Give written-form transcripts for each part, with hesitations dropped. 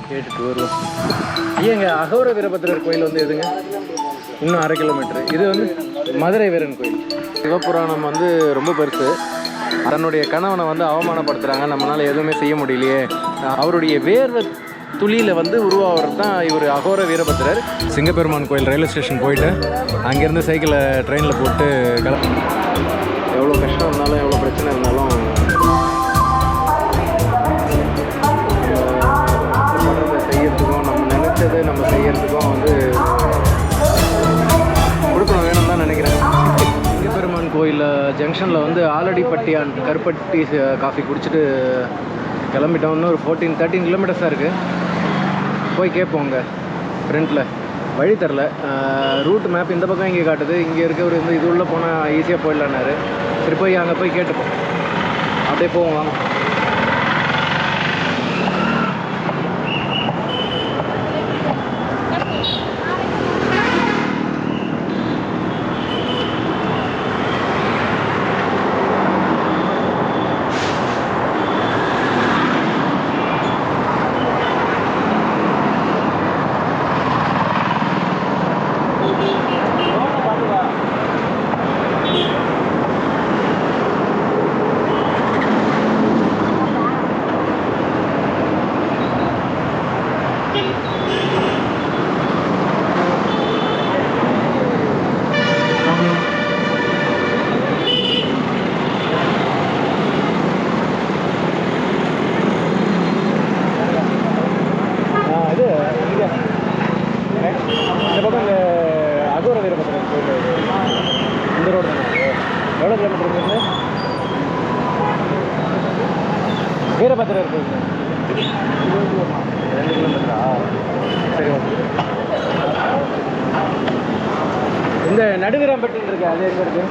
கேட்டுட்டு வருவோம். ஐயாங்க அகோர வீரபத்திரர் கோயில் வந்து எதுங்க? இன்னும் 1/2 கிலோமீட்டர். இது வந்து மதுரை வீரன் கோயில். சிவபுராணம் வந்து ரொம்ப பெருசு. தன்னுடைய கணவனை வந்து அவமானப்படுத்துகிறாங்க, நம்மளால் எதுவுமே செய்ய முடியலையே. அவருடைய வேர்வை துளியில் வந்து உருவாகிறது தான் இவர் அகோர வீரபத்திரர். சிங்கப்பெருமான் கோயில் ரயில்வே ஸ்டேஷன் போயிட்டு அங்கேருந்து சைக்கிளை ட்ரெயினில் போட்டு எவ்வளோ கஷ்டம் இருந்தாலும் எவ்வளோ பிரச்சனை இருந்தாலும் செய்யறதுக்கும் நம்ம நினச்சது நம்ம செய்யறதுக்கும் வந்து கொடுக்கணும் வேணும் தான் நினைக்கிறேன். சிங்கப்பெருமான் கோயில் ஜங்ஷனில் வந்து ஆலடிப்பட்டியான் கருப்பட்டி காஃபி குடிச்சிட்டு கிளம்பிட்டோம். இன்னும் ஒரு 13 கிலோமீட்டர்ஸ் தான் இருக்குது. போய் கேட்போங்க ஃப்ரெண்டில் வழி தரல. ரூட் மேப் இந்த பக்கம் இங்கே காட்டுது. இங்கே இருக்க ஒரு இது உள்ளே போனால் ஈஸியாக போயிடலான்னாரு. சரி போய் அங்கே போய் கேட்டுப்போம். அப்படியே போவோம் வாங்க. இந்த பக்கம் இந்த அகோர வீரபத்திரர் கோயில் இந்த ரோடு தானே? எவ்வளோ கிலோமீட்டர் இருக்குது? வீரபத்திரர் கோயில் 2 கிலோமீட்டரா? சரி ஓகே. இந்த நடுவீரம்பட்டின்னு இருக்கு, அது எங்கே இருக்குது?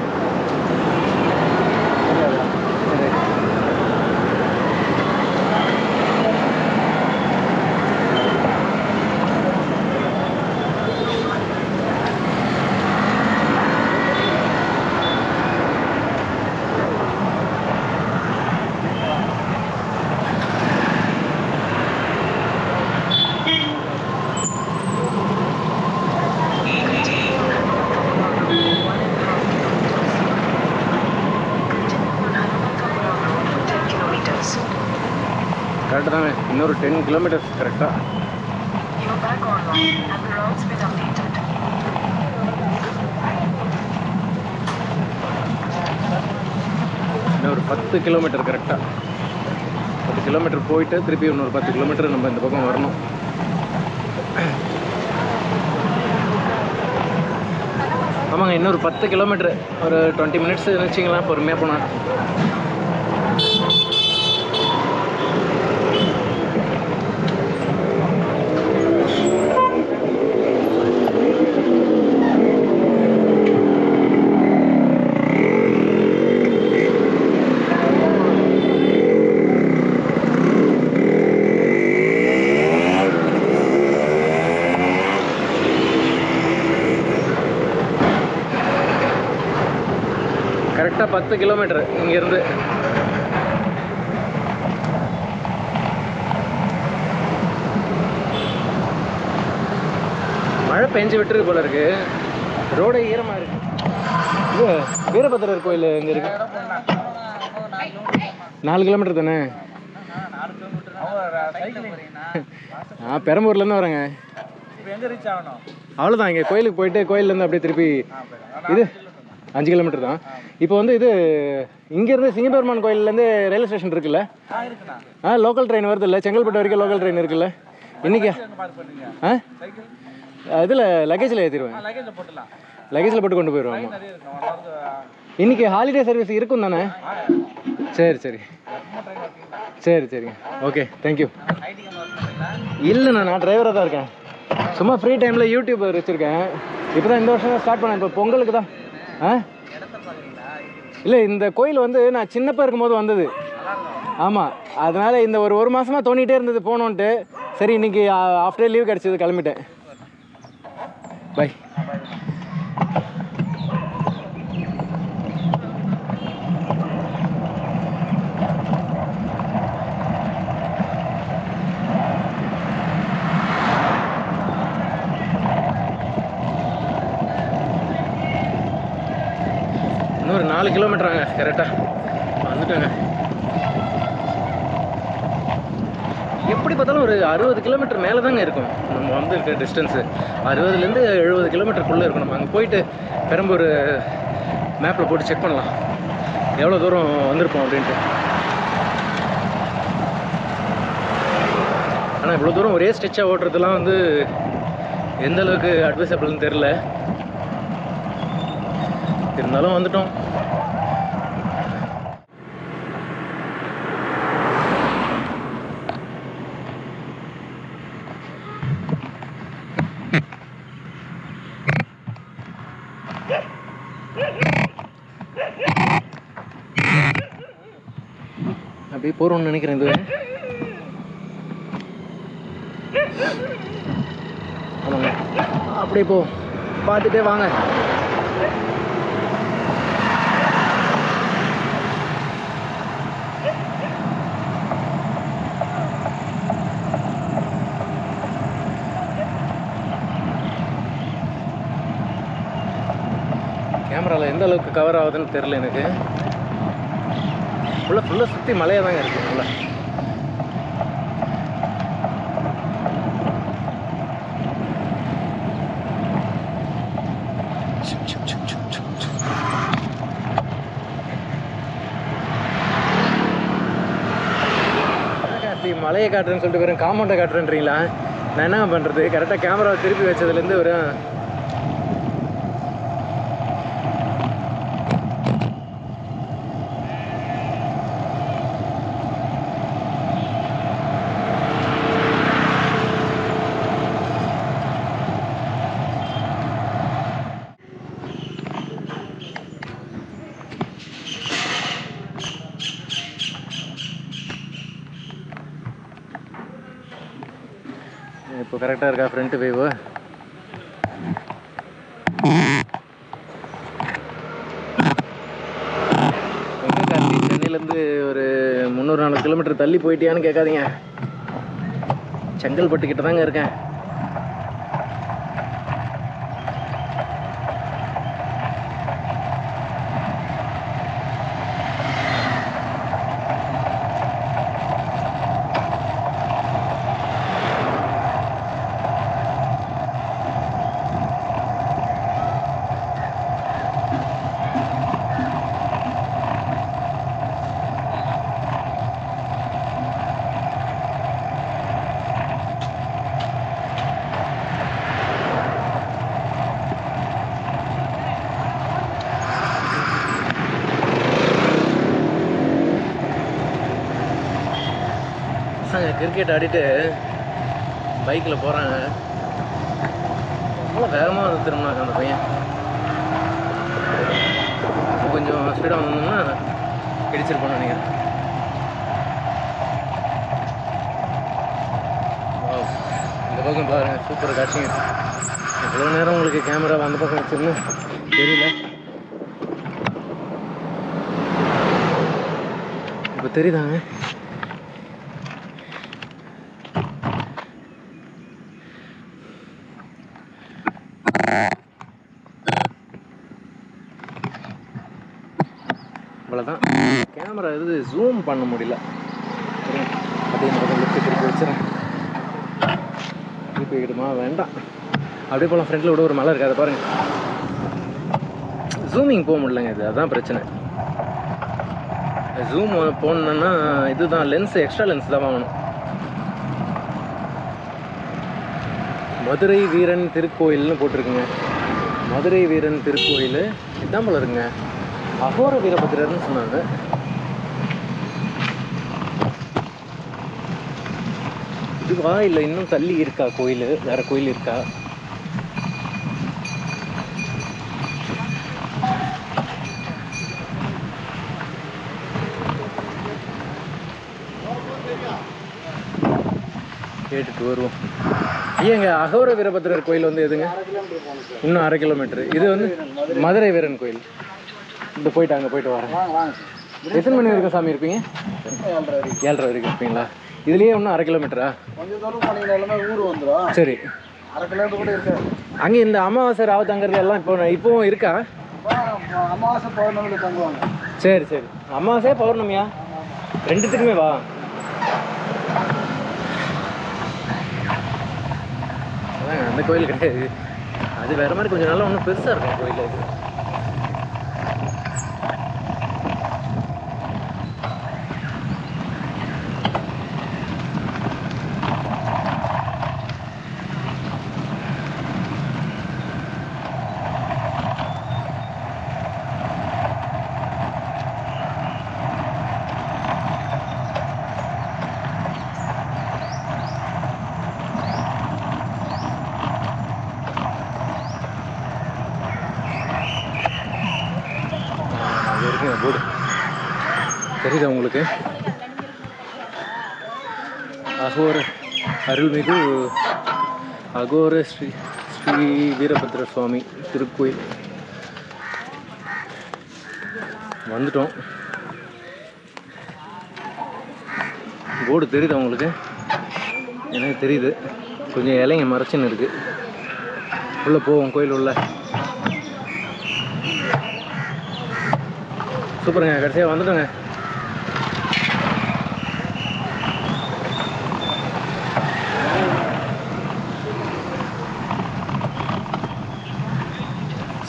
கரெக்டாக தானே? இன்னொரு 10 கிலோமீட்டர்ஸ் கரெக்டாக. இன்னொரு 10 கிலோமீட்டர் கரெக்டாக. 10 கிலோமீட்டர் போயிட்டு திருப்பி இன்னொரு 10 கிலோமீட்டர் நம்ம இந்த பக்கம் வரணும். ஆமாங்க, இன்னொரு 10 கிலோமீட்டர் ஒரு 20 மினிட்ஸ் வச்சிங்களா, பொறுமையாக போனால். கரெக்டாக 10 கிலோமீட்டர் இங்கேருந்து. மழை பெஞ்சு விட்டுருக்கு போல இருக்கு. ரோடு ஈரமாக இருக்கு. இது வீரபத்திரர் கோயில் எங்கே இருக்கு? 4 கிலோமீட்டர் தானே? பெரம்பூர்லேருந்து வரேங்க. அவ்வளோதான். இங்கே கோயிலுக்கு போயிட்டு கோயிலேருந்து அப்படியே திருப்பி இது 5 கிலோமீட்டர் தான். இப்போ வந்து இது இங்கேருந்து சிங்கப்பெருமான் கோயிலேருந்து ரயில்வே ஸ்டேஷன் இருக்குல்ல? லோக்கல் ட்ரெயின் வருது இல்லை? செங்கல்பட்டு வரைக்கும் லோக்கல் ட்ரெயின் இருக்குல்ல? இன்றைக்கி இதில் லக்கேஜில் ஏற்றிடுவேன். லக்கேஜில் போட்டு கொண்டு போயிடுவோம். இன்றைக்கி ஹாலிடே சர்வீஸ் இருக்கும் தானே? சரி சரி சரி சரிங்க, ஓகே, தேங்க்யூ. இல்லைண்ணா, நான் டிரைவராக தான் இருக்கேன். சும்மா ஃப்ரீ டைமில் யூடியூப் வச்சுருக்கேன். இப்போ தான் இந்த வருஷம் தான் ஸ்டார்ட் பண்ணேன். இப்போ பொங்கலுக்கு தான். இல்லை, இந்த கோயில் வந்து நான் சின்னப்பா இருக்கும்போது வந்தது. ஆமாம், அதனால் இந்த ஒரு மாதமாக தோண்டிகிட்டே இருந்தது போகணுன்ட்டு. சரி, இன்றைக்கி ஆஃப்டர் லீவ் கிடச்சிது, கிளம்பிட்டேன். பை. 60 கிலோமீட்டராங்க கரெக்டாக வந்துட்டேங்க. எப்படி பார்த்தாலும் ஒரு 60 கிலோமீட்டர் மேலே தாங்க இருக்கும் நம்ம வந்து இருக்க டிஸ்டன்ஸு. 60லேருந்து 70 கிலோமீட்டருக்குள்ளே இருக்கும். நம்ம அங்கே போயிட்டு பெரம்பூர் மேப்பில் போட்டு செக் பண்ணலாம் எவ்வளோ தூரம் வந்திருப்போம் அப்படின்ட்டு. ஆனால் இவ்வளோ தூரம் ஒரே ஸ்ட்ரெச்சாக ஓட்டுறதுலாம் வந்து எந்த அளவுக்கு அட்வைசபிள்னு தெரில. இருந்தாலும் வந்துட்டோம். அப்படியே போகிறோம்னு நினைக்கிறேன். இது ஆமாங்க, அப்படியே போ, பார்த்துட்டே வாங்க. கேமராவில் எந்த அளவுக்கு கவர் ஆகுதுன்னு தெரில எனக்கு. ஃபுல்லாக சுற்றி மலையாக தாங்க இருக்குது. நல்லா மலையை காட்டுறேன்னு சொல்லிட்டு வெறும் காம்பவுண்டை காட்டுறேன்றீங்களா? நான் என்ன பண்ணுறது? கரெக்டாக கேமராவை திருப்பி வச்சதுலேருந்து ஒரு இப்போ கரெக்டாக இருக்கா ஃப்ரண்ட் வேவு? எங்கே கார்த்தி, சென்னையிலேருந்து ஒரு 300-400 கிலோமீட்டர் தள்ளி போயிட்டியான்னு கேட்காதீங்க. செங்கல்பட்டுக்கிட்ட தாங்க இருக்கேன். கிரிக்கெட் ஆடிட்டு பைக்கில் போகிறாங்க. ரொம்ப வேகமாக வந்து திரும்பினாங்க அந்த பையன். கொஞ்சம் ஸ்பீடாக வந்தோம்னா இடிச்சிருப்போம்னு நினைக்கிறேன். இந்த பக்கம் பாருங்கள், சூப்பர் காட்சிங்க. எவ்வளோ நேரம் உங்களுக்கு கேமரா அந்த பக்கம் வச்சுன்னு தெரியல. இப்போ தெரியுதாங்க? அவ்வளோதான். கேமரா இது ஜூம் பண்ண முடியல. அப்படியே திருப்பி வச்சுறேன். திருப்பி வைக்கணுமா? வேண்டாம், அப்படியே போகலாம். ஃப்ரெண்டில் விட ஒரு மலை இருக்குது, அதை பாருங்கள். ஜூமிங் போக முடியலங்க, இது அதுதான் பிரச்சனை. ஜூம் போகணுன்னா இதுதான் லென்ஸ், எக்ஸ்ட்ரா லென்ஸ் தான் வாங்கணும். மதுரை வீரன் திருக்கோயில்னு போட்டிருக்குங்க. மதுரை வீரன் திருக்கோயில் இதுதான் போல இருக்குங்க. அகோர வீரபத்திரர்னு சொன்னாங்க. இதுவா இல்லை இன்னும் தள்ளி இருக்கா கோயில்? வேற கோயில் இருக்கா? கேட்டுட்டு வருவோம். ஏங்க அகோர வீரபத்திரர் கோயில் வந்து எதுங்க? இன்னும் 1/2 கிலோமீட்டர். இது வந்து மதுரை வீரன் கோயில். இந்த போயிட்டு அங்கே போயிட்டு வரேன். எத்தனை மணி வரைக்கும் சாமி இருப்பீங்க? 7:30 வரைக்கும் இருப்பீங்களா? இதுலேயே இன்னும் 1/2 கிலோமீட்டரா? கொஞ்சம் தூரம் போனீங்கன்னா ஊர் வந்துடும். சரி, 1/2 கிலோமீட்டர் கூட இருக்கு. அங்கே இந்த அமாவாசை ராவத்தங்கிறது எல்லாம் இப்போவும் இருக்கா? அமாவாசை பௌர்ணமியில் தங்குவாங்க. சரி சரி, அமாவாசை பௌர்ணமியா ரெண்டுத்துக்குமே வா. அதாங்க அந்த கோயில் கிடையாது, அது வேற மாதிரி கொஞ்சம் நல்லா ஒன்றும் பெருசாக இருக்கும் கோயில். அது இருக்குங்க போர்டு தெரியுதா உங்களுக்கு? அகோர அருள்மிகு அகோர ஸ்ரீ ஸ்ரீ வீரபத்ர சுவாமி திருக்கோயில் வந்துட்டோம். போர்டு தெரியுதா உங்களுக்கு? எனக்கு தெரியுது, கொஞ்சம் இலைங்க மறைச்சின்னு இருக்குது. உள்ளே போவோம் கோயில் உள்ள. சூப்பருங்க, கடைசியாக வந்துட்டோங்க.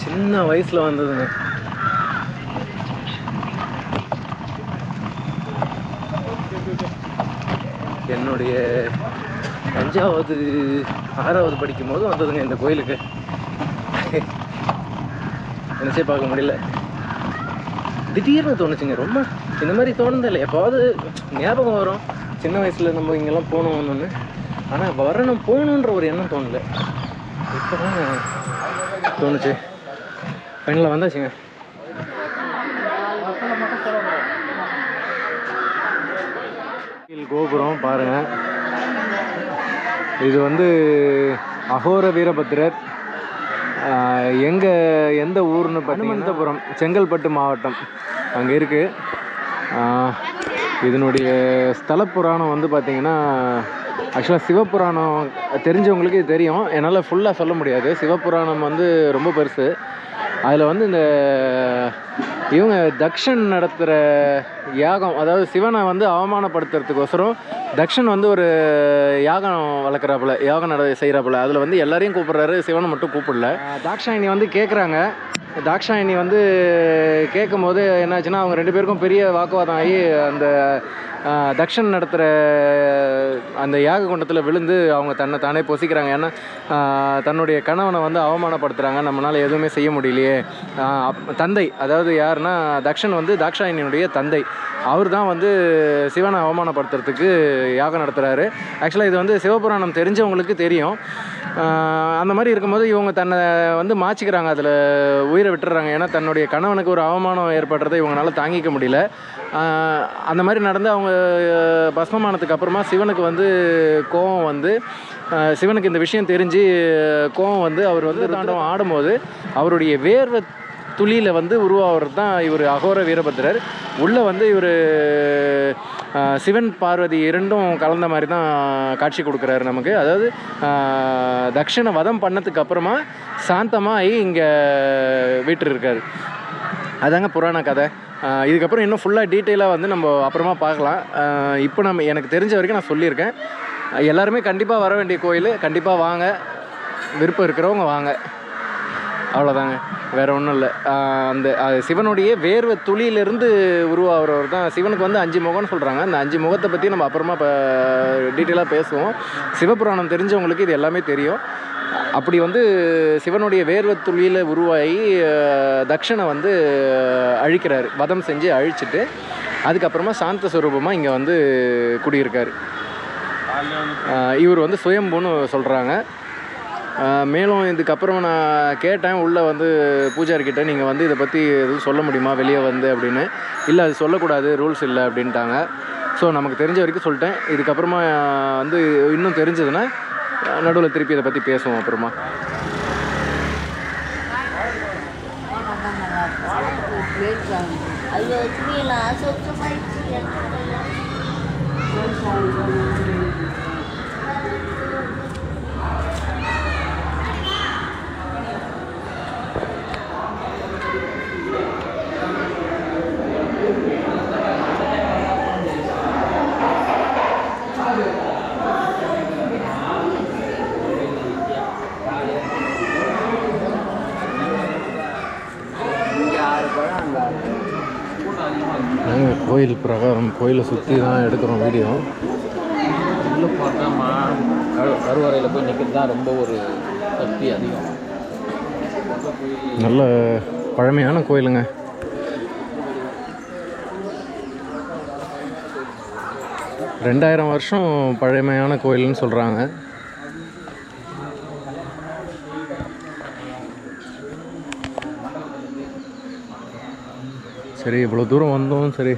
சின்ன வயசில் வந்ததுங்க. என்னுடைய 5வது 6வது படிக்கும் போது வந்ததுங்க இந்த கோயிலுக்கு. நினச்சே பார்க்க முடியல, திடீர்னு தோணுச்சுங்க. ரொம்ப இந்த மாதிரி தோணுதில்லை, எப்போவாது ஞாபகம் வரும் சின்ன வயசில் நம்ம இங்கெல்லாம் போகணும்னு. ஆனால் வரணும் போகணுன்ற ஒரு எண்ணம் தோணலை, இப்போ தான் தோணுச்சு. ஃபைனலாக வந்தாச்சுங்க. கோபுரம் பாருங்கள், இது வந்து அகோர வீரபத்ரர். எந்த ஊர்னு பார்த்தீங்கன்னா செங்கல்பட்டு மாவட்டம் அங்கே இருக்குது. இதனுடைய ஸ்தல புராணம் வந்து பார்த்திங்கன்னா, ஆக்சுவலாக சிவபுராணம் தெரிஞ்சவங்களுக்கு இது தெரியும், என்னால் ஃபுல்லாக சொல்ல முடியாது. சிவபுராணம் வந்து ரொம்ப பெருசு. அதில் வந்து இந்த இவங்க தக்ஷன் நடத்துகிற யாகம், அதாவது சிவனை வந்து அவமானப்படுத்துறதுக்கோசரம் தக்ஷன் வந்து ஒரு யாகம் வளர்க்குறாப்புல, யாகம் செய்கிறாப்புல. அதில் வந்து எல்லாரையும் கூப்பிட்றாரு, சிவனை மட்டும் கூப்பிடல. தாக்ஷாயினி வந்து கேட்குறாங்க. தாக்ஷாயினி வந்து கேட்கும் போது என்னாச்சுன்னா, அவங்க 2 பேருக்கும் பெரிய வாக்குவாதம் ஆகி அந்த தக்ஷன் நடத்துகிற அந்த யாக குண்டத்தில் விழுந்து அவங்க தன்னை தானே பொசிக்கிறாங்க. ஏன்னா தன்னுடைய கணவனை வந்து அவமானப்படுத்துகிறாங்க, நம்மளால் எதுவுமே செய்ய முடியலையே. தந்தை, அதாவது யாருன்னா தக்ஷன் வந்து தாக்ஷாயினியுடைய தந்தை, அவர் தான் வந்து சிவனை அவமானப்படுத்துறதுக்கு யாகம் நடத்துகிறாரு. ஆக்சுவலாக இது வந்து சிவபுராணம் தெரிஞ்சவங்களுக்கு தெரியும். அந்த மாதிரி இருக்கும்போது இவங்க தன்னை வந்து மாச்சிக்கிறாங்க, அதில் உயிரை விட்டுறாங்க. ஏன்னா தன்னுடைய கணவனுக்கு ஒரு அவமானம் ஏற்படுறதை இவங்களால தாங்கிக்க முடியல. அந்த மாதிரி நடந்து அவங்க பஸ்மமானதுக்கு அப்புறமா சிவனுக்கு வந்து கோபம் வந்து, சிவனுக்கு இந்த விஷயம் தெரிஞ்சு கோபம் வந்து அவர் வந்து தாண்டவம் ஆடும்போது அவருடைய வேர்வை துளியில் வந்து உருவாகிறது தான் இவர் அகோர வீரபத்ரர். உள்ளே வந்து இவர் சிவன் பார்வதி 2ம் கலந்த மாதிரி தான் காட்சி கொடுக்குறாரு நமக்கு. அதாவது தக்ஷனை வதம் பண்ணதுக்கு அப்புறமா சாந்தமாகி இங்கே வீட்டிருக்காரு. அதாங்க புராண கதை. இதுக்கப்புறம் இன்னும் ஃபுல்லாக டீட்டெயிலாக வந்து நம்ம அப்புறமா பார்க்கலாம். இப்போ எனக்கு தெரிஞ்ச வரைக்கும் நான் சொல்லியிருக்கேன். எல்லாருமே கண்டிப்பாக வர வேண்டிய கோயில், கண்டிப்பாக வாங்க, விருப்பம் இருக்கிறவங்க வாங்க, அவ்வளோதாங்க, வேறு ஒன்றும் இல்லை. அந்த சிவனுடைய வேர்வை துளியிலிருந்து உருவாகிறவர் தான். சிவனுக்கு வந்து 5 முகம்னு சொல்கிறாங்க. அந்த 5 முகத்தை பற்றி நம்ம அப்புறமா டீட்டெயிலாக பேசுவோம். சிவபுராணம் தெரிஞ்சவங்களுக்கு இது எல்லாமே தெரியும். அப்படி வந்து சிவனுடைய வேர்வை துளியில் உருவாகி தக்ஷனை வந்து அழிக்கிறார், வதம் செஞ்சு அழிச்சிட்டு அதுக்கப்புறமா சாந்த ஸ்வரூபமாக இங்கே வந்து குடியிருக்கார். இவர் வந்து சுயம்புன்னு சொல்கிறாங்க. மேலும் இதுக்கப்புறம் நான் கேட்டேன் உள்ளே வந்து பூஜாரிக்கிட்ட, நீங்கள் வந்து இதை பற்றி எதுவும் சொல்ல முடியுமா வெளியே வந்து அப்படின்னு. இல்லை, அது சொல்லக்கூடாது, ரூல்ஸ் இல்லை அப்படின்ட்டாங்க. ஸோ நமக்கு தெரிஞ்ச வரைக்கும் சொல்லிட்டேன். இதுக்கப்புறமா வந்து இன்னும் தெரிஞ்சதுன்னா நடுவில் திருப்பி இதை பற்றி பேசுவோம் அப்புறமா. கோயில் பிரகாரம் கோயிலை சுற்றி தான் எடுக்கிறோம் வீடியோ. உள்ளே பார்த்தா கருவறையில் போய் நிற்கிறது தான் ரொம்ப ஒரு சக்தி அதிகம். நல்ல பழமையான கோயிலுங்க. ரெண்டாயிரம் வருஷம் பழமையான கோயில்னு சொல்கிறாங்க. சரி, இவ்வளோ தூரம் வந்தோம். சரி,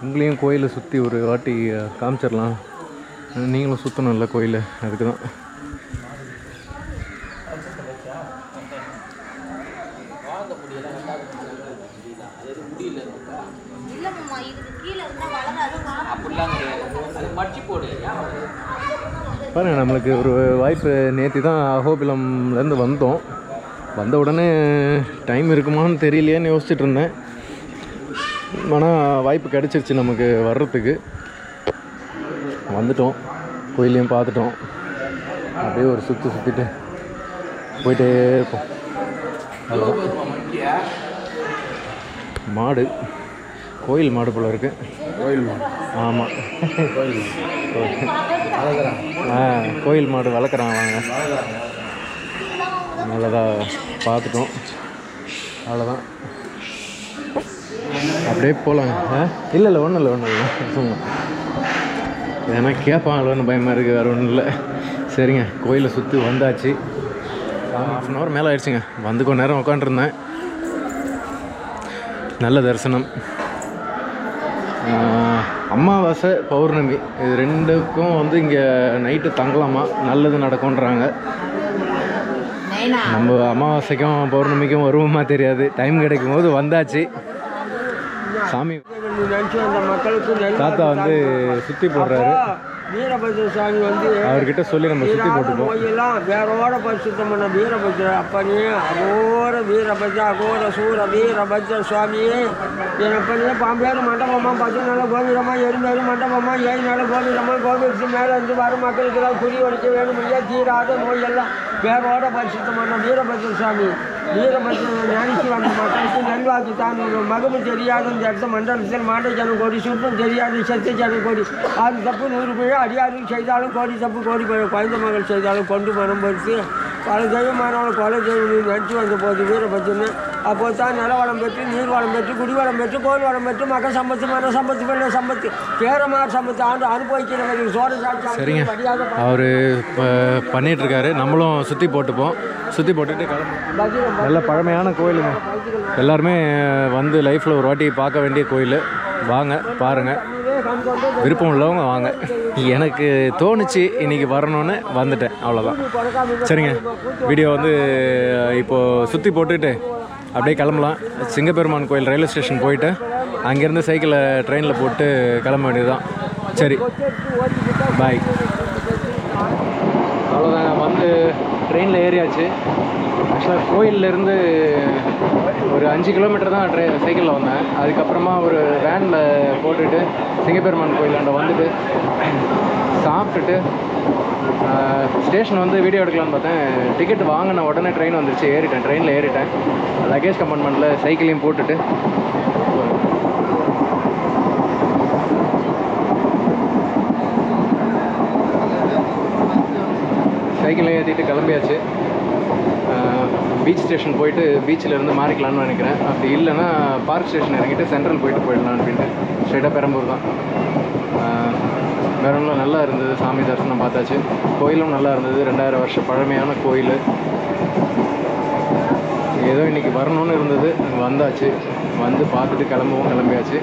உங்களையும் கோயிலை சுற்றி ஒரு வாட்டி காமிச்சிடலாம். நீங்களும் சுற்றணும் இல்லை கோயில், அதுக்கு தான். பாருங்க, நம்மளுக்கு ஒரு வாய்ப்பு. நேற்று தான் அகோபிலம்லேருந்து வந்தோம். வந்த உடனே டைம் இருக்குமான்னு தெரியலையேன்னு யோசிச்சுட்டு இருந்தேன். ஆனால் வாய்ப்பு கிடச்சிருச்சு நமக்கு வர்றதுக்கு. வந்துட்டோம், கோயிலையும் பார்த்துட்டோம். அப்படியே ஒரு சுற்றிட்டு போயிட்டே இருப்போம். மாடு, கோயில் மாடு போல் இருக்குது. கோயில் மாடு, ஆமாம், கோயில் கோயில் மாடு வளர்க்குறாங்க. வாங்க, நல்லதாக பார்த்துட்டோம். அவ்வளோதான், அப்படியே போகலாங்க. இல்லை ஒன்றும் இல்லை சும்மா ஏன்னா கேட்பாங்களோன்னு பயமாக இருக்குது, வேறு ஒன்றும் இல்லை. சரிங்க, கோயிலை சுற்றி வந்தாச்சு. 1/2 hour மேலே ஆயிடுச்சுங்க. வந்து கொஞ்ச நேரம் உட்காண்ட்ருந்தேன். நல்ல தரிசனம். அமாவாசை பௌர்ணமி இது ரெண்டுக்கும் வந்து இங்கே நைட்டு தங்கலாமா, நல்லது நடக்கும்ன்றாங்க. நம்ம அமாவாசைக்கும் பௌர்ணமிக்கும் வருவோமா தெரியாது. டைம் கிடைக்கும் போது வந்தாச்சு. சாமி தாத்தா வந்து சுற்றி போடுறாரு. வீரபத்ர சாமி வந்து அவர்கிட்ட சொல்லி நம்ம சுற்றி போட்டுப்போம். நோயெல்லாம் வேரோட பரிசுத்தம் பண்ண வீரபத்ர அப்பனே, அகோர வீரபத்ர, அகோர சூர வீரபத்ர சுவாமியே, என் அப்பனே பாம்பேறு மண்டபமா 10 நாள் கோபுரமா, எருமேறு மண்டபமா 7 நாள் கோபுரமா, கோபுரத்து மேலே இருந்து வரும் மக்களுக்கு எல்லாம் குறி வரைக்க வேணும் இல்லையா, தீராத நோயெல்லாம் வேரோட பரிசுத்தம் பண்ண வீரபத்ர சுவாமி. வீரபத்ரன் ஞானிச்சு வந்த மக்களுக்கு நல்வாக்கு தான். மகமு தெரியாத இந்த இடத்த மண்டலத்தில் மாட்ட ஜனம் கோடி, சுற்றம் தெரியாத சத்திய ஜனம் கோடி. அது தப்பு 100 பேர் அடியாரும் செய்தாலும் கோடி தப்பு கோடி பேர். குழந்தை மகள் செய்தாலும் கொண்டு மனம் பறித்து பல தெய்வமானவளை கொலை தெய்வம் நினச்சி வந்த போது வீரபத்ரன் அப்போது தான் நிலவளம் பெற்று, நீர்வளம் பெற்று, குடிவளம் பெற்று, கோல் வளம் பெற்று, மக்கள் சம்பத்து, மன சம்பத்து, வெள்ள சம்பத்து, பேரமார் சம்பத்து ஆண்டு அனுபவிக்கிறவர்கள் சோழ சாட்சி. சரிங்க, அவர் இப்போ பண்ணிகிட்ருக்காரு. நம்மளும் சுற்றி போட்டுப்போம். சுற்றி போட்டுட்டு கிளம்புவோம். நல்ல பழமையான கோயிலுங்க. எல்லாருமே வந்து லைஃப்பில் ஒரு வாட்டி பார்க்க வேண்டிய கோயில். வாங்க, பாருங்கள். விருப்பம் உள்ளவங்க வாங்க. எனக்கு தோணுச்சு இன்றைக்கி வரணும்னு வந்துட்டேன், அவ்வளோதான். சரிங்க, வீடியோ வந்து இப்போது சுற்றி போட்டுக்கிட்டு அப்படியே கிளம்பலாம். சிங்கப்பெருமான் கோயில் ரயில்வே ஸ்டேஷன் போயிட்டு அங்கேருந்து சைக்கிளை ட்ரெயினில் போட்டு கிளம்ப வேண்டியதுதான். சரி, பாய். அவ்வளோதாங்க, வந்து ட்ரெயினில் ஏறியாச்சு. ஆக்சுவலாக கோயிலேருந்து ஒரு 5 கிலோமீட்டர் தான் சைக்கிளில் வந்தேன். அதுக்கப்புறமா ஒரு வேனில் போட்டுட்டு சிங்கப்பெருமான் கோயிலாண்ட வந்துட்டு சாப்பிட்டுட்டு ஸ்டேஷன் வந்து வீடியோ எடுக்கலான்னு பார்த்தேன். டிக்கெட் வாங்கின உடனே ட்ரெயின் வந்துருச்சு. ட்ரெயினில் ஏறிட்டேன். லக்கேஜ் கம்பார்ட்மெண்ட்டில் சைக்கிளையும் போட்டுட்டு சைக்கிளையும் ஏற்றிட்டு கிளம்பியாச்சு. பீச் ஸ்டேஷன் போயிட்டு பீச்சில் இருந்து மாறிக்கலான்னு நினைக்கிறேன். அப்படி இல்லைன்னா பார்க் ஸ்டேஷன் இறங்கிட்டு சென்ட்ரல் போயிட்டு போயிடலாம் அப்படின்ட்டு. ஸ்ட்ரெயிட்டாக பெரம்பூர் தான். வேற ஒன்றும் நல்லா இருந்தது. சாமி தரிசனம் பார்த்தாச்சு. கோயிலும் நல்லா இருந்தது. 2000 வருஷம் பழமையான கோயில். ஏதோ இன்றைக்கி வரணும்னு இருந்தது, வந்தாச்சு. வந்து பார்த்துட்டு கிளம்பியாச்சு.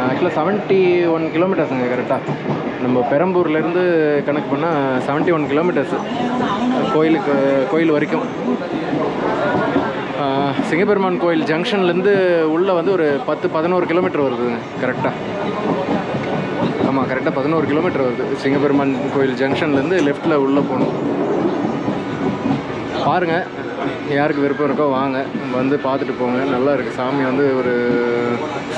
ஆக்சுவலாக 71 கிலோமீட்டர்ஸுங்க கரெக்டாக. நம்ம பெரம்பூர்லேருந்து கணக்கு பண்ணால் 71 கிலோமீட்டர்ஸ் கோயில் வரைக்கும். சிங்கப்பெருமான் கோயில் ஜங்ஷன்லேருந்து உள்ளே வந்து ஒரு 10-11 கிலோமீட்டர் வருதுங்க கரெக்டாக. ஆமாம், கரெக்டாக 11 கிலோமீட்டர் வருது. சிங்கப்பெருமான் கோயில் ஜங்ஷன்லேருந்து லெஃப்ட்டில் உள்ளே போகணும். பாருங்கள், யாருக்கு விருப்பம் இருக்கோ வாங்க, வந்து பார்த்துட்டு போங்க. நல்லா இருக்குது. சாமி வந்து ஒரு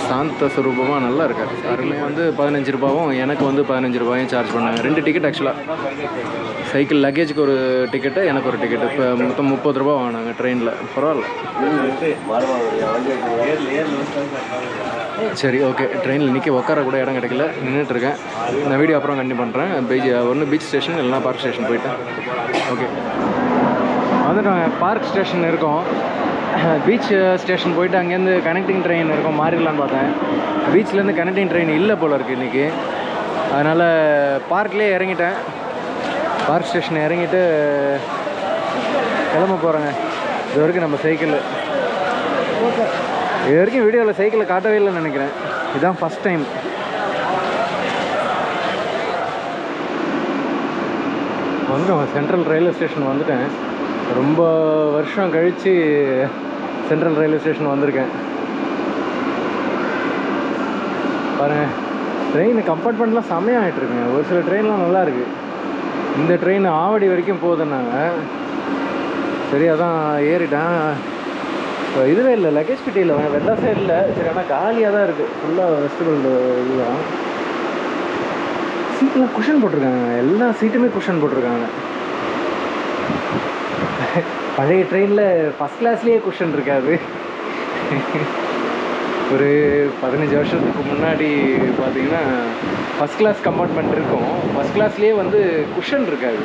சாந்த ஸ்வரூபமாக நல்லா இருக்கார். அருமையாக வந்து 15 ரூபாவும் எனக்கு வந்து 15 ரூபாயும் சார்ஜ் பண்ணாங்க. 2 டிக்கெட் ஆக்சுவலாக. சைக்கிள் லக்கேஜுக்கு ஒரு டிக்கெட்டு, எனக்கு ஒரு டிக்கெட்டு. இப்போ மொத்தம் 30 ரூபா வாங்கினாங்க ட்ரெயினில். பரவாயில்ல. சரி ஓகே, ட்ரெயினில் நிற்க உட்கார கூட இடம் கிடைக்கல, நின்றுட்டுருக்கேன். நான் வீடியோ அப்புறம் கண்டிப்பாக பண்ணுறேன். ஒன்று பீச் ஸ்டேஷன் இல்லைனா பார்க் ஸ்டேஷன் போயிட்டேன். ஓகே, வந்துட்டோம். பார்க் ஸ்டேஷன் இருக்கோம். பீச் ஸ்டேஷன் போயிட்டு அங்கேருந்து கனெக்டிங் ட்ரெயின் இருக்கும் மாறிடலான்னு பார்த்தேன். பீச்லேருந்து கனெக்டிங் ட்ரெயின் இல்லை போல் இருக்குது இன்றைக்கி. அதனால் பார்க்லேயே இறங்கிட்டேன். பார்க் ஸ்டேஷன் இறங்கிட்டு கிளம்ப போகிறேங்க. இது வரைக்கும் நம்ம சைக்கிள் இது வரைக்கும் வீடியோவில் சைக்கிளை காட்டவே இல்லைன்னு நினைக்கிறேன். இதுதான் ஃபஸ்ட் டைம். வந்துட்டோம். சென்ட்ரல் ரயில்வே ஸ்டேஷன் வந்துட்டேன். ரொம்ப வருஷம் கழித்து சென்ட்ரல் ரயில்வே ஸ்டேஷன் வந்திருக்கேன். பாருங்கள், ட்ரெயின் கம்பார்ட்மெண்ட்லாம் செம்மையாக ஆகிட்டுருக்குங்க. ஒரு சில ட்ரெயின்லாம் நல்லா இருக்குது. இந்த ட்ரெயின் ஆவடி வரைக்கும் போகுதுன்னாங்க. சரி, அதான் ஏறிட்டேன். இதுவே இல்லை, லக்கேஜ் கிட்டே இல்லை, வெள்ளாசே இல்லை. சரி, ஆனால் காலியாக தான் இருக்குது. ஃபுல்லாக வெஸ்டிபிள் இதுதான். சீட்டெலாம் குஷன் போட்டிருக்காங்க. எல்லா சீட்டுமே குஷன் போட்டிருக்காங்க. பழைய ட்ரெயினில் ஃபஸ்ட் கிளாஸ்லேயே குஷன் இருக்காது. ஒரு 15 வருஷத்துக்கு முன்னாடி பார்த்தீங்கன்னா ஃபஸ்ட் கிளாஸ் கம்பார்ட்மெண்ட் இருக்கும். ஃபஸ்ட் கிளாஸ்லேயே வந்து குஷன் இருக்காது.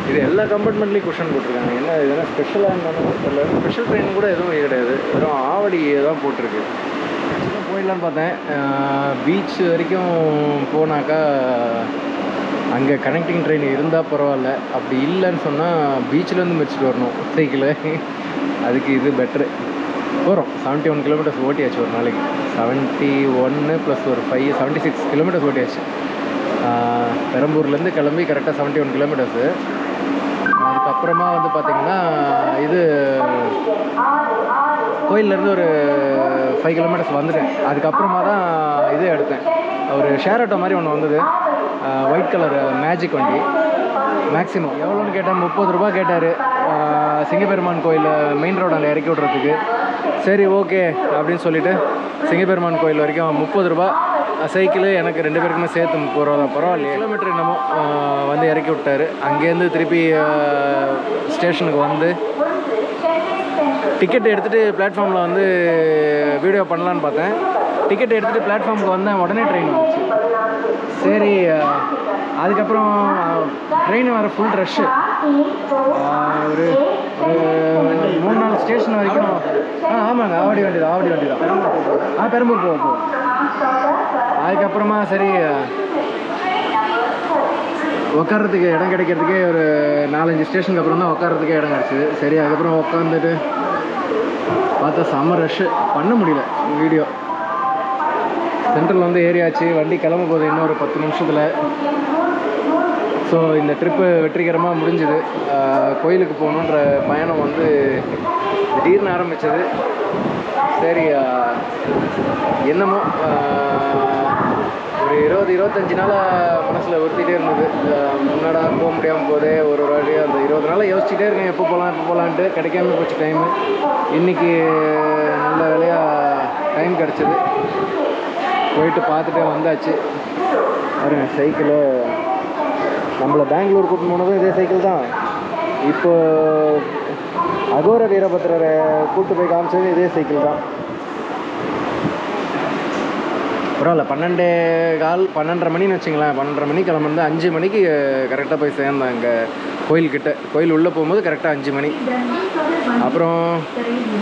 இது எல்லா கம்பார்ட்மெண்ட்லேயும் குஷன் போட்டிருக்காங்க. என்ன இதெல்லாம் ஸ்பெஷலாக இருந்தாலும் தெரியல. ஸ்பெஷல் ட்ரெயின் கூட எதுவும் கிடையாது, வெறும் ஆவடி தான் போட்டிருக்கு. போயிடலான்னு பார்த்தேன். பீச் வரைக்கும் போனாக்கா அங்கே கனெக்டிங் ட்ரெயின் இருந்தால் பரவாயில்ல. அப்படி இல்லைன்னு சொன்னால் பீச்சிலேருந்து மிதிச்சிட்டு வரணும் சைக்கிளை. அதுக்கு இது பெட்ரு. போகிறோம். 71 கிலோமீட்டர்ஸ் ஓட்டியாச்சு ஒரு நாளைக்கு. 71 + ஒரு 5 76 கிலோமீட்டர்ஸ் ஓட்டியாச்சு. பெரம்பூர்லேருந்து கிளம்பி கரெக்டாக 71 கிலோமீட்டர்ஸு. அதுக்கப்புறமா வந்து பார்த்திங்கன்னா இது கோயிலேருந்து ஒரு 5 கிலோமீட்டர்ஸ் வந்துட்டேன். அதுக்கப்புறமா தான் இது எடுத்தேன். ஒரு ஷேர் ஆட்டோ மாதிரி ஒன்று வந்தது, ஒயிட் கலர் மேஜிக் வண்டி. மேக்ஸிமம் எவ்வளோன்னு கேட்டேன், 30 ரூபா கேட்டார். சிங்கப்பெருமான் கோயில் மெயின் ரோடால் இறக்கி விட்றதுக்கு. சரி ஓகே அப்படின்னு சொல்லிவிட்டு சிங்கப்பெருமான் கோயில் வரைக்கும் 30 ரூபா. சைக்கிள் எனக்கு 2 பேருக்குமே சேர்த்து 30 ரூபா தான், பரவாயில்லையே. கிலோமீட்டர் என்னமோ வந்து இறக்கி விட்டார். அங்கேருந்து திருப்பி ஸ்டேஷனுக்கு வந்து டிக்கெட் எடுத்துகிட்டு பிளாட்ஃபார்மில் வந்து வீடியோ பண்ணலான்னு பார்த்தேன். டிக்கெட் எடுத்துகிட்டு பிளாட்ஃபார்முக்கு வந்தேன். உடனே ட்ரெயின் வந்துச்சு. சரி, அதுக்கப்புறம் ட்ரெயின் வர ஃபுல் ரஷ்ஷு. ஒரு 3-4 ஸ்டேஷன் வரைக்கும். ஆமாங்க, ஆவடி வண்டி தான். பெரம்பூர் போவோம். அதுக்கப்புறமா சரி உட்காரத்துக்கு இடம் கிடைக்கிறதுக்கே ஒரு 4-5 ஸ்டேஷனுக்கு அப்புறம் தான் உட்காரத்துக்கே இடம் கிடச்சிது. சரி, அதுக்கப்புறம் உட்காந்துட்டு பார்த்தா செம்ம ரஷ்ஷு, பண்ண முடியல வீடியோ. சென்ட்ரல் வந்து ஏரியாச்சு. வண்டி கிளம்ப போகுது இன்னும் ஒரு 10 நிமிஷத்தில். ஸோ இந்த ட்ரிப்பு வெற்றிகரமாக முடிஞ்சுது. கோயிலுக்கு போகணுன்ற பயணம் வந்து திடீர்னு ஆரம்பித்தது. சரி, என்னமோ ஒரு 20-25 நாளாக மனசில் உறுத்திட்டே இருந்தது. முன்னாடா போக முடியாமல் போதே ஒரு வாட்டி அந்த 20 நாளாக யோசிச்சுட்டே இருக்கேன், எப்போ போகலான்ட்டு. கிடைக்காம போச்சு டைமு. இன்றைக்கி நல்ல வேலையாக டைம் கிடச்சிது. போயிட்டு பார்த்துட்டே வந்தாச்சு. பாருங்க, சைக்கிளு நம்மளை பெங்களூர் கூட்டின்னு போனதும் இதே சைக்கிள் தான். இப்போ அகோர வீரபத்ரரை கூப்பிட்டு போய் காமிச்சது இதே சைக்கிள் தான். பரவாயில்ல, 12:15 மணின்னு வச்சுங்களேன். 12:30 மணிக்கு கிளம்புறது 5 மணிக்கு கரெக்டாக போய் சேர்ந்தேன் அங்கே கோயில்கிட்ட. கோயில் உள்ளே போகும்போது கரெக்டாக 5 மணி. அப்புறம்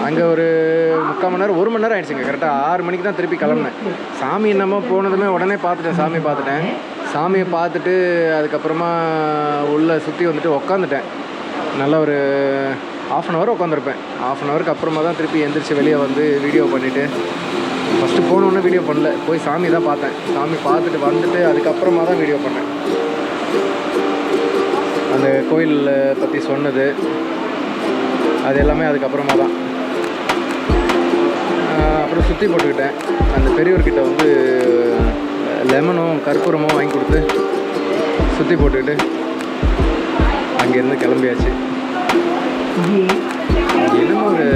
அங்கே ஒரு 3/4 மணி நேரம் 1 மணி நேரம் ஆகிடுச்சுங்க. கரெக்டாக 6 மணிக்கு தான் திருப்பி கிளம்புனேன். சாமி என்னமோ போனதுமே உடனே பார்த்துட்டேன். சாமியை பார்த்துட்டு அதுக்கப்புறமா உள்ளே சுற்றி வந்துட்டு உக்காந்துட்டேன். நல்லா ஒரு 1/2 hour உட்காந்துருப்பேன். 1/2 ஹவருக்கு அப்புறமா தான் திருப்பி எந்திரிச்சு வெளியே வந்து வீடியோ பண்ணிவிட்டு, ஃபஸ்ட்டு போனோன்னே வீடியோ பண்ணல, போய் சாமி தான் பார்த்தேன். சாமி பார்த்துட்டு வந்துட்டு அதுக்கப்புறமா தான் வீடியோ பண்ணேன். அந்த கோயில் பற்றி சொன்னது அது எல்லாமே அதுக்கப்புறமா தான். அப்புறம் சுற்றி போட்டுக்கிட்டேன். அந்த பெரியவர்கிட்ட வந்து லெமனும் கற்பூரமும் வாங்கி கொடுத்து சுற்றி போட்டுக்கிட்டு அங்கேருந்து கிளம்பியாச்சு. என்னமோ ஒரு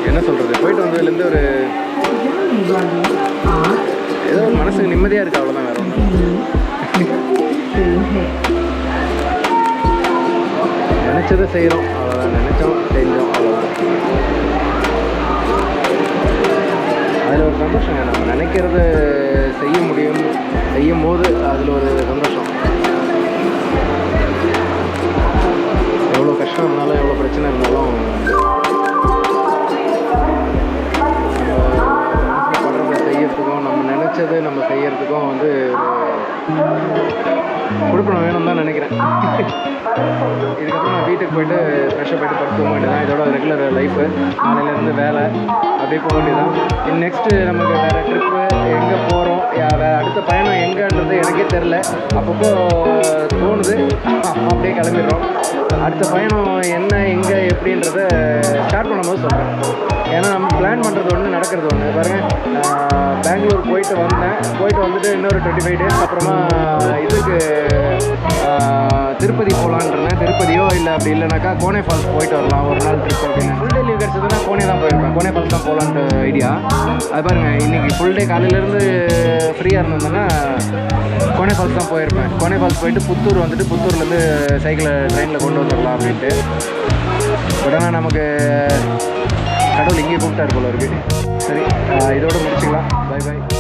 என்ன சொல்கிறது, போயிட்டு வந்ததுலேருந்து ஒரு ஏதோ மனசுக்கு நிம்மதியாக இருக்குது, அவ்வளோதான், வேறு ஒன்றும். நினச்சதை செய்கிறோம், அவ்வளோதான். நினச்சோம், செஞ்சோம், அவ்வளோதான். அதில் ஒரு சந்தோஷம். நம்ம நினைக்கிறத செய்ய முடியும், செய்யும் போது அதில் ஒரு சந்தோஷம். எவ்வளோ கஷ்டம் இருந்தாலும் எவ்வளோ பிரச்சனை இருந்தாலும் படுறதை செய்யறதுக்கும் நம்ம நினச்சதை நம்ம செய்யறதுக்கும் வந்து கொடுக்கணும் வேணும் தான் நினைக்கிறேன். இதுக்கப்புறம் நான் வீட்டுக்கு போயிட்டு ஃப்ரெஷ்ஷாக போயிட்டு படுத்து போக வேண்டியதான். இதோட ரெகுலர் லைஃபு, நாளையிலேருந்து வேலை அப்படியே போக வேண்டியதான். நெக்ஸ்ட்டு நமக்கு வேறு ட்ரிப்பு எங்கே போகிறோம், வேறு அடுத்த பயணம் எங்கேன்றது எனக்கே தெரில. அப்பப்போ தோணுது, அப்படியே கிளம்பிடுறோம். அடுத்த பயணம் என்ன எங்கே எப்படின்றத ஸ்டார்ட் பண்ணும்போது சொல்கிறேன். ஏன்னா நம்ம பிளான் பண்ணுறது ஒன்று, நடக்கிறது ஒன்று. பாருங்கள், பெங்களூர் போயிட்டு வந்துட்டு இன்னொரு 25 days அப்புறமா இதுக்கு திருப்பதி போகலான்றேன். திருப்பதியோ இல்லை அப்படி இல்லைனாக்கா கோனே ஃபால்ஸ் போயிட்டு வரலாம் ஒரு நாள் ட்ரிப் அப்படின்னு. ஃபுல் டே லீவ் கிடச்சதுன்னா கோனே தான் போயிருப்பேன். கோனே ஃபால்ஸ் தான் போகலான்ட்டு ஐடியா. அது பாருங்கள், இன்றைக்கி ஃபுல் டே காலையிலேருந்து ஃப்ரீயாக இருந்ததுன்னா கோனே ஃபால்ஸ் தான் போயிருப்பேன். கோனே ஃபால்ஸ் போயிட்டு புத்தூர் வந்துட்டு புத்தூர்லேருந்து சைக்கிளை ட்ரெயினில் கொண்டு வந்துடலாம் அப்படின்ட்டு. உடனே நமக்கு கடவுள் இங்கே கூப்பிட்டாரு போல இருக்குது. சரி, இதோடு முடிச்சுக்கலாம். Bye bye.